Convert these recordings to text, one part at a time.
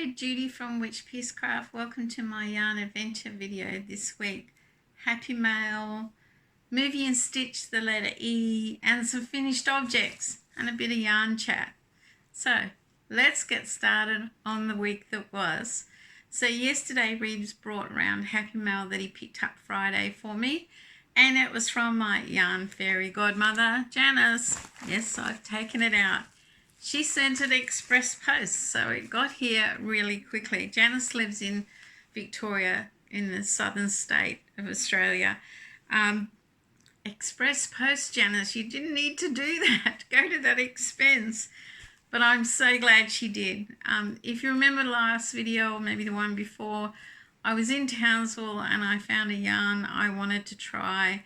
Hello, Judy from Witchpeace Craft. Welcome to my yarn adventure video this week. Happy mail, movie and stitch, the letter E, and some finished objects, and a bit of yarn chat. So let's get started on the week that was. So yesterday Reeves brought around happy mail that he picked up Friday for me, and it was from my yarn fairy godmother, Janice. Yes, I've taken it out. She sent it express post, so it got here really quickly. Janice lives in Victoria, in the southern state of Australia. Express post, Janice, you didn't need to do that. Go to that expense. But I'm so glad she did. If you remember the last video, or maybe the one before, I was in Townsville and I found a yarn I wanted to try,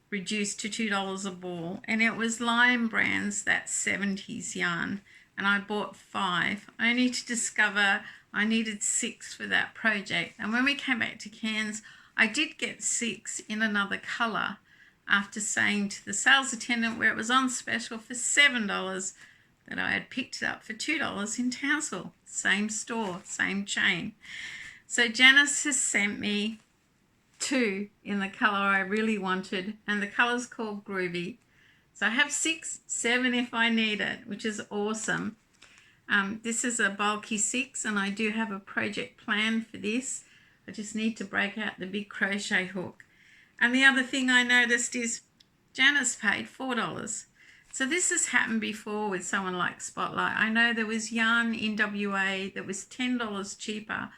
reduced to $2 a ball, and it was Lion Brand's that 70s yarn, and I bought 5 only to discover I needed 6 for that project. And when we came back to Cairns, I did get 6 in another colour after saying to the sales attendant where it was on special for $7 that I had picked it up for $2 in Townsville. Same store, same chain. So Janice has sent me 2 in the colour I really wanted, and the colour's called Groovy. So I have 6, 7 if I need it, which is awesome. This is a bulky 6, and I do have a project plan for this. I just need to break out the big crochet hook. And the other thing I noticed is Janice paid $4. So this has happened before with someone like Spotlight. I know there was yarn in WA that was $10 cheaper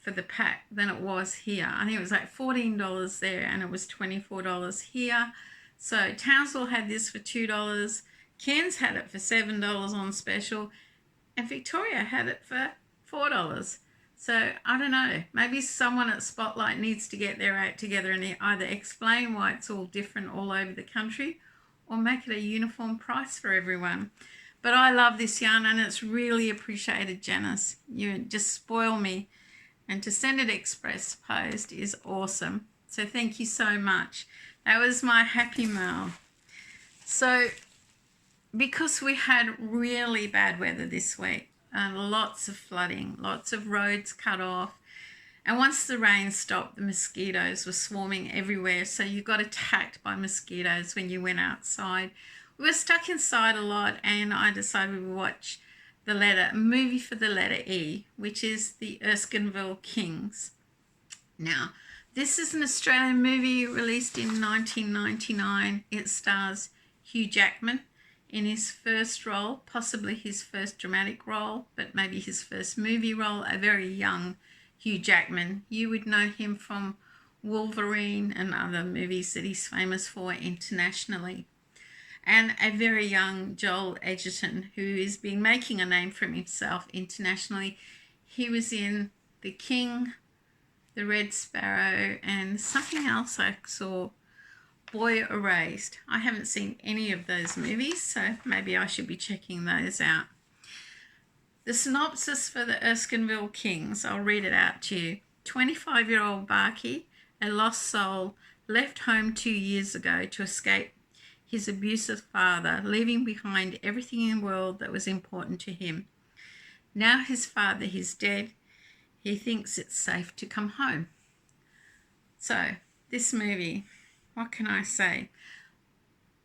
for the pack than it was here. I think it was like $14 there and it was $24 here. So Townsville had this for $2, Cairns had it for $7 on special, and Victoria had it for $4. So I don't know, maybe someone at Spotlight needs to get their act together and either explain why it's all different all over the country or make it a uniform price for everyone. But I love this yarn and it's really appreciated, Janice. You just spoil me. And to send it express post is awesome. So thank you so much. That was my happy mail. So because we had really bad weather this week, lots of flooding, lots of roads cut off. And once the rain stopped, the mosquitoes were swarming everywhere. So you got attacked by mosquitoes when you went outside. We were stuck inside a lot, and I decided we would watch a movie for the letter E, which is the Erskinville Kings. Now, this is an Australian movie released in 1999. It stars Hugh Jackman in his first role, possibly his first dramatic role, but maybe his first movie role, a very young Hugh Jackman. You would know him from Wolverine and other movies that he's famous for internationally. And a very young Joel Edgerton, who has been making a name for himself internationally. He was in The King, The Red Sparrow, and something else I saw, Boy Erased. I haven't seen any of those movies, so maybe I should be checking those out. The synopsis for the Erskinville Kings, I'll read it out to you. 25-year-old Barkey, a lost soul, left home 2 years ago to escape his abusive father, leaving behind everything in the world that was important to him. Now his father is dead, he thinks it's safe to come home. So, this movie, what can I say?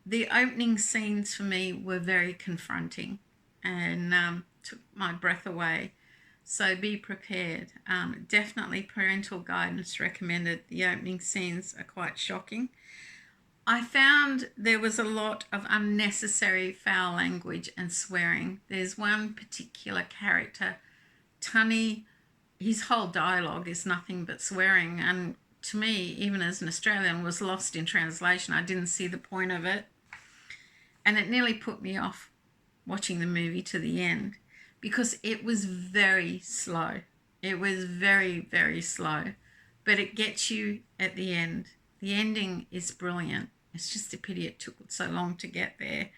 The opening scenes for me were very confronting and took my breath away. So be prepared. Definitely parental guidance recommended. The opening scenes are quite shocking. I found there was a lot of unnecessary foul language and swearing. There's one particular character, Tunny, his whole dialogue is nothing but swearing, and to me, even as an Australian, was lost in translation. I didn't see the point of it, and it nearly put me off watching the movie to the end because it was very slow. It was very, very slow, but it gets you at the end. The ending is brilliant. It's just a pity it took so long to get there.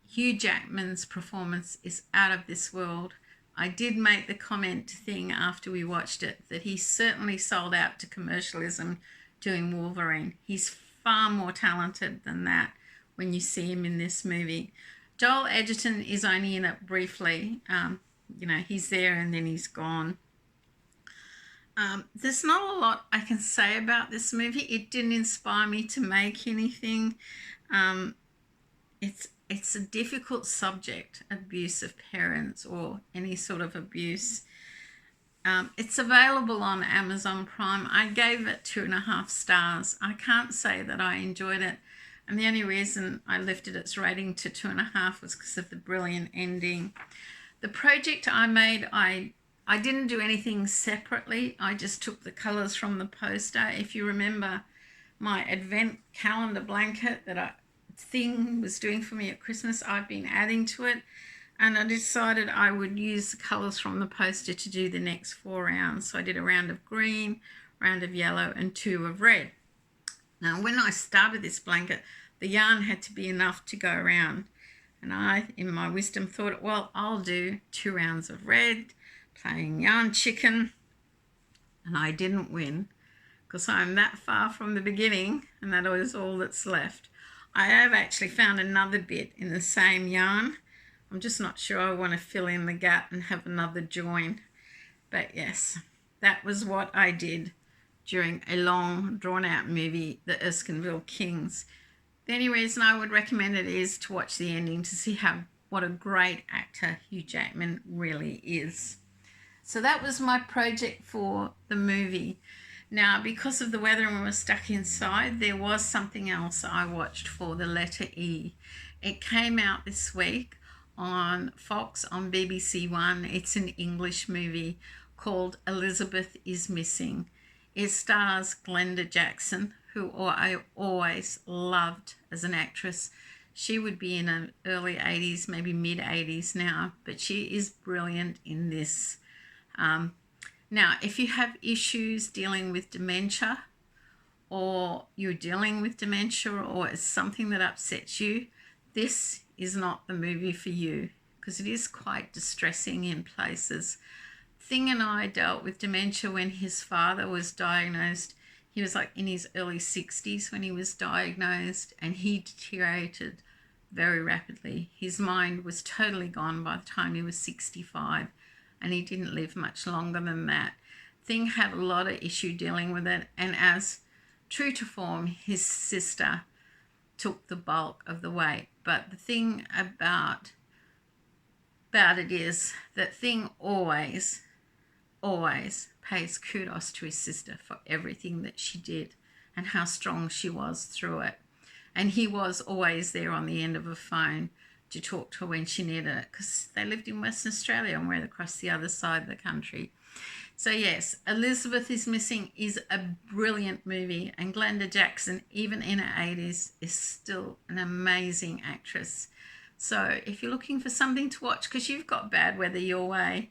Hugh Jackman's performance is out of this world. I did make the comment thing after we watched it that he certainly sold out to commercialism doing Wolverine. He's far more talented than that when you see him in this movie. Joel Edgerton is only in it briefly. you know, he's there and then he's gone. There's not a lot I can say about this movie. It didn't inspire me to make anything. It's a difficult subject, abuse of parents or any sort of abuse. It's available on Amazon Prime. I gave it 2.5 stars. I can't say that I enjoyed it. And the only reason I lifted its rating to 2.5 was because of the brilliant ending. The project I made, I didn't do anything separately. I just took the colours from the poster. If you remember my advent calendar blanket that Thing was doing for me at Christmas, I've been adding to it. And I decided I would use the colours from the poster to do the next 4 rounds. So I did a round of green, round of yellow, and 2 of red. Now, when I started this blanket, the yarn had to be enough to go around. And I, in my wisdom, thought, well, I'll do 2 rounds of red, playing yarn chicken. And I didn't win because I'm that far from the beginning, and that is all that's left. I have actually found another bit in the same yarn. I'm just not sure I want to fill in the gap and have another join. But yes, that was what I did during a long, drawn-out movie, The Erskinville Kings. The only reason I would recommend it is to watch the ending to see what a great actor Hugh Jackman really is. So that was my project for the movie. Now, because of the weather and we were stuck inside, there was something else I watched for the letter E. It came out this week on Fox on BBC One. It's an English movie called Elizabeth is Missing. It stars Glenda Jackson, who I always loved as an actress. She would be in her early 80s, maybe mid 80s now, but she is brilliant in this. Now, if you have issues dealing with dementia, or you're dealing with dementia, or it's something that upsets you, this is not the movie for you because it is quite distressing in places. Thing and I dealt with dementia when his father was diagnosed. He was like in his early 60s when he was diagnosed, and he deteriorated very rapidly. His mind was totally gone by the time he was 65, and he didn't live much longer than that. Thing had a lot of issue dealing with it, and as true to form, his sister took the bulk of the weight. But the thing about it is that Thing always pays kudos to his sister for everything that she did and how strong she was through it. And he was always there on the end of a phone to talk to her when she needed it, because they lived in Western Australia and we're across the other side of the country. So yes, Elizabeth is Missing is a brilliant movie, and Glenda Jackson, even in her 80s, is still an amazing actress. So if you're looking for something to watch because you've got bad weather your way,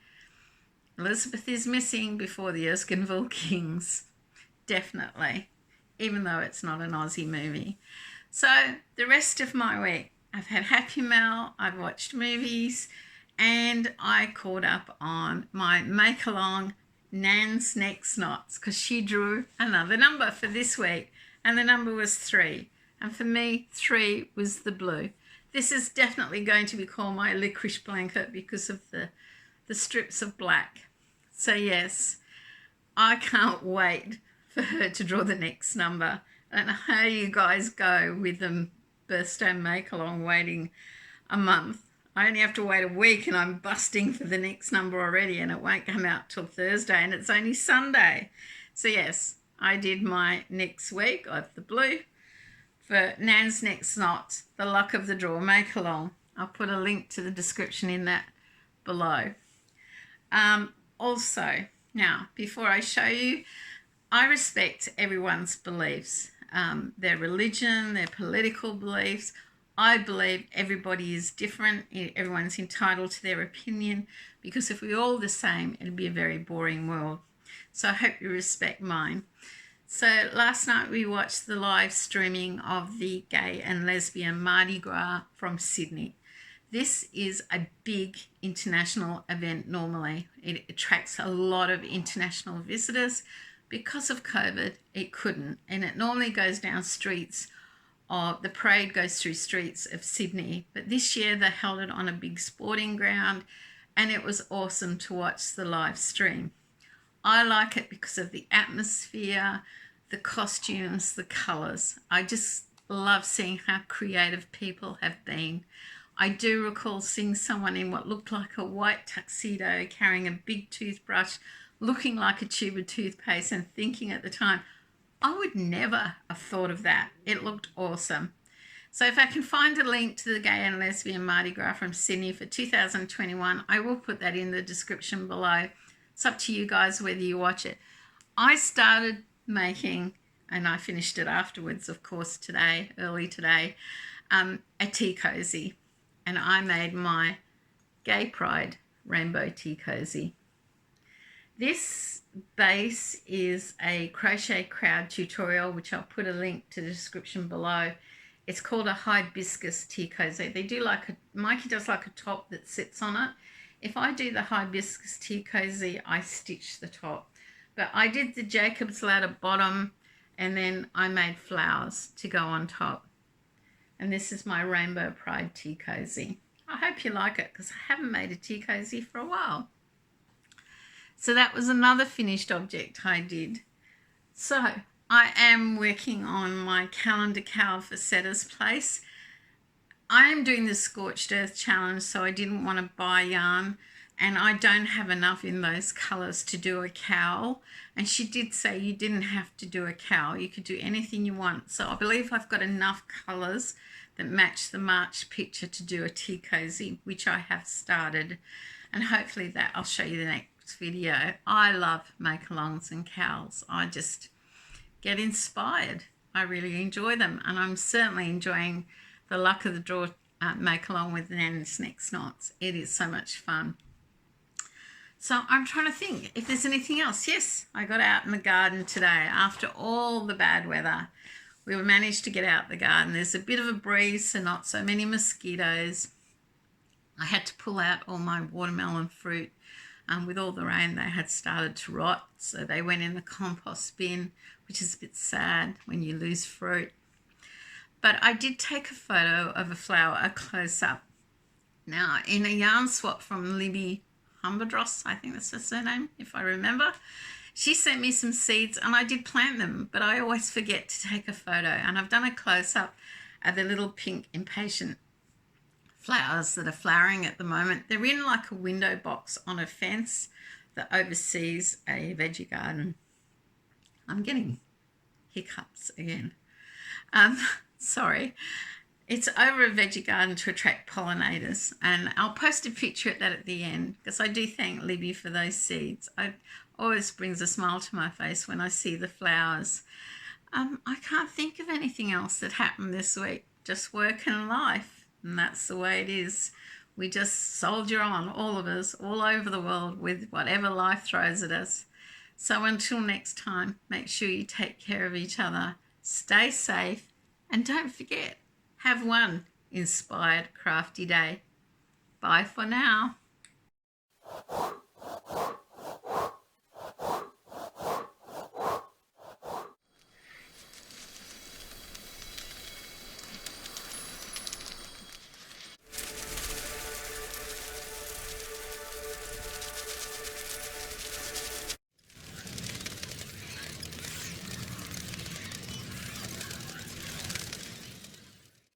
Elizabeth is Missing before the Erskinville Kings. Definitely, even though it's not an Aussie movie. So the rest of my week, I've had Happy Mail, I've watched movies, and I caught up on my make-along Nan's Next Knots because she drew another number for this week, and the number was 3. And for me, 3 was the blue. This is definitely going to be called my licorice blanket because of the strips of black. So yes, I can't wait for her to draw the next number. I don't know how you guys go with the birthday make-along waiting a month. I only have to wait a week and I'm busting for the next number already, and it won't come out till Thursday and it's only Sunday. So yes, I did my next week of the blue for Nan's Next Knots, the luck of the draw make-along. I'll put a link to the description in that below. Also, now, before I show you, I respect everyone's beliefs, their religion, their political beliefs. I believe everybody is different. Everyone's entitled to their opinion, because if we're all the same, it'd be a very boring world. So I hope you respect mine. So last night we watched the live streaming of the Gay and Lesbian Mardi Gras from Sydney. This is a big international event normally. It attracts a lot of international visitors. Because of COVID, it couldn't. And it normally goes down streets, or the parade goes through streets of Sydney. But this year they held it on a big sporting ground, and it was awesome to watch the live stream. I like it because of the atmosphere, the costumes, the colours. I just love seeing how creative people have been. I do recall seeing someone in what looked like a white tuxedo carrying a big toothbrush, looking like a tube of toothpaste, and thinking at the time, I would never have thought of that. It looked awesome. So if I can find a link to the Gay and Lesbian Mardi Gras from Sydney for 2021, I will put that in the description below. It's up to you guys whether you watch it. I started making, and I finished it afterwards, of course, today, early today, a tea cozy. And I made my Gay Pride Rainbow Tea Cozy. This base is a crochet crowd tutorial, which I'll put a link to the description below. It's called a Hibiscus Tea Cosy. They do Mikey does like a top that sits on it. If I do the Hibiscus Tea Cosy, I stitch the top. But I did the Jacob's Ladder bottom, and then I made flowers to go on top. And this is my Rainbow Pride Tea Cosy. I hope you like it because I haven't made a tea cozy for a while. So that was another finished object I did. So I am working on my calendar cowl for Setta's Place. I am doing the Scorched Earth Challenge, so I didn't want to buy yarn, and I don't have enough in those colours to do a cowl. And she did say you didn't have to do a cowl, you could do anything you want. So I believe I've got enough colours that match the March picture to do a tea cozy, which I have started, and hopefully that I'll show you the next video. I love make-alongs and cowls. I just get inspired. I really enjoy them, and I'm certainly enjoying the luck of the draw make-along with Nan's Next Knots. It is so much fun. So I'm trying to think if there's anything else. Yes, I got out in the garden today after all the bad weather. We managed to get out the garden. There's a bit of a breeze, so not so many mosquitoes. I had to pull out all my watermelon fruit. With all the rain, they had started to rot, so they went in the compost bin, which is a bit sad when you lose fruit. But I did take a photo of a flower, a close-up. Now, in a yarn swap from Libby Humberdross, I think that's her surname, if I remember, she sent me some seeds and I did plant them, but I always forget to take a photo. And I've done a close-up of the little pink impatient flowers that are flowering at the moment. They're in like a window box on a fence that oversees a veggie garden. I'm getting hiccups again. Sorry. It's over a veggie garden to attract pollinators, and I'll post a picture of that at the end because I do thank Libby for those seeds. It always brings a smile to my face when I see the flowers. I can't think of anything else that happened this week, just work and life, and that's the way it is. We just soldier on, all of us, all over the world with whatever life throws at us. So until next time, make sure you take care of each other, stay safe, and don't forget, have one inspired crafty day. Bye for now.